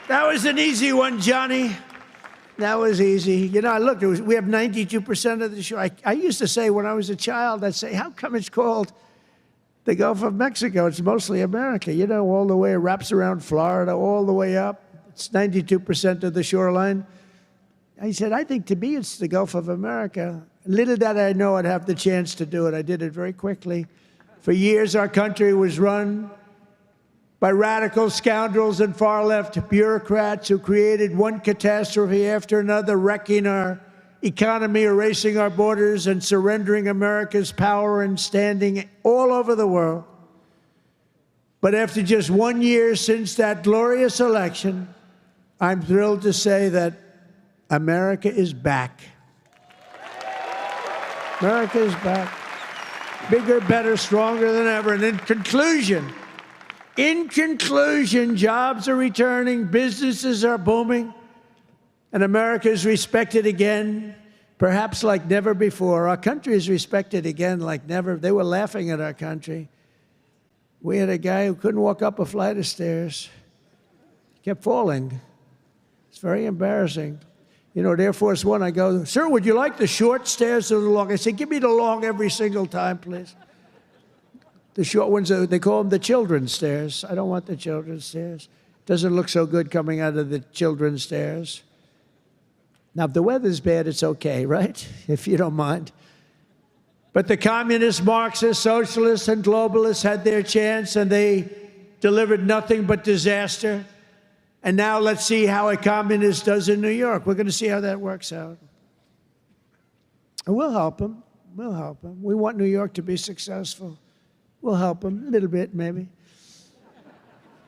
That was an easy one, Johnny. That was easy. You know, look, we have 92% of the shore. I used to say when I was a child, I'd say, how come it's called the Gulf of Mexico? It's mostly America. You know, all the way, it wraps around Florida, all the way up. It's 92% of the shoreline. I said, I think to me it's the Gulf of America. Little did I know I'd have the chance to do it. I did it very quickly. For years, our country was run by radical scoundrels and far-left bureaucrats who created one catastrophe after another, wrecking our economy, erasing our borders, and surrendering America's power and standing all over the world. But after just 1 year since that glorious election, I'm thrilled to say that America is back. America is back. Bigger, better, stronger than ever. And in conclusion, jobs are returning, businesses are booming, and America is respected again, perhaps like never before. Our country is respected again like never. They were laughing at our country. We had a guy who couldn't walk up a flight of stairs. He kept falling. It's very embarrassing. You know, at Air Force One, I go, sir, would you like the short stairs or the long? I say, give me the long every single time, please. The short ones, they call them the children's stairs. I don't want the children's stairs. Doesn't look so good coming out of the children's stairs. Now, if the weather's bad, it's okay, right? If you don't mind. But the communists, Marxists, socialists, and globalists had their chance, and they delivered nothing but disaster. And now let's see how a communist does in New York. We're going to see how that works out. And we'll help them. We'll help them. We want New York to be successful. We'll help them a little bit, maybe.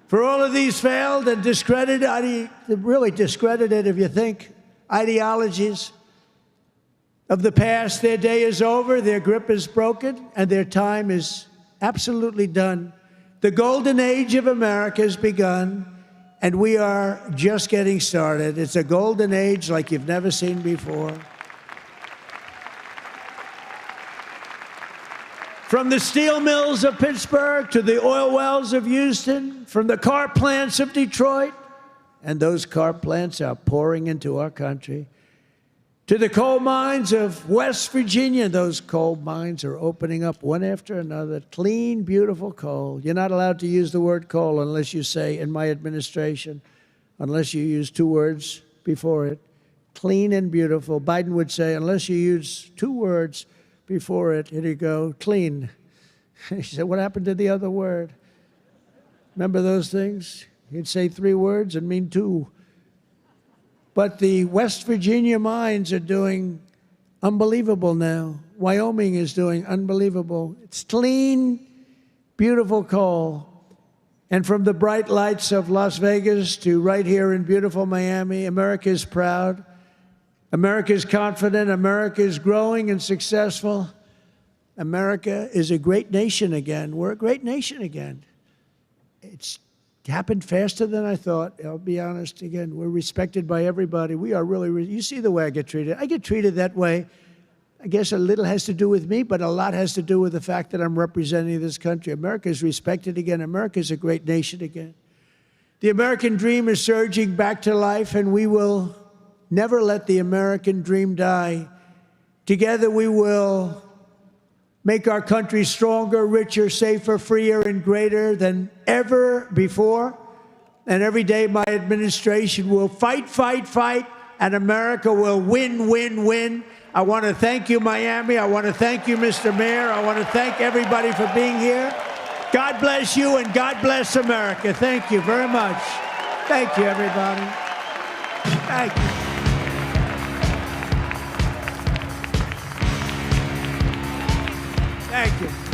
For all of these failed and discredited, really discredited if you think, ideologies of the past, their day is over, their grip is broken, and their time is absolutely done. The golden age of America has begun, and we are just getting started. It's a golden age like you've never seen before. From the steel mills of Pittsburgh to the oil wells of Houston, from the car plants of Detroit, and those car plants are pouring into our country, to the coal mines of West Virginia. Those coal mines are opening up one after another. Clean, beautiful coal. You're not allowed to use the word coal unless you say, in my administration, unless you use two words before it. Clean and beautiful. Biden would say, unless you use two words before it, here you go, clean. He said, what happened to the other word? Remember those things? He'd say three words and mean two. But the West Virginia mines are doing unbelievable now. Wyoming is doing unbelievable. It's clean, beautiful coal. And from the bright lights of Las Vegas to right here in beautiful Miami, America is proud. America is confident. America is growing and successful. America is a great nation again. We're a great nation again. It's happened faster than I thought. I'll be honest again. We're respected by everybody. We are really, you see the way I get treated. I get treated that way. I guess a little has to do with me, but a lot has to do with the fact that I'm representing this country. America is respected again. America is a great nation again. The American dream is surging back to life, and we will never let the American dream die. Together we will make our country stronger, richer, safer, freer, and greater than ever before. And every day my administration will fight, fight, fight, and America will win, win, win. I want to thank you, Miami. I want to thank you, Mr. Mayor. I want to thank everybody for being here. God bless you, and God bless America. Thank you very much. Thank you, everybody. Thank you. Thank you.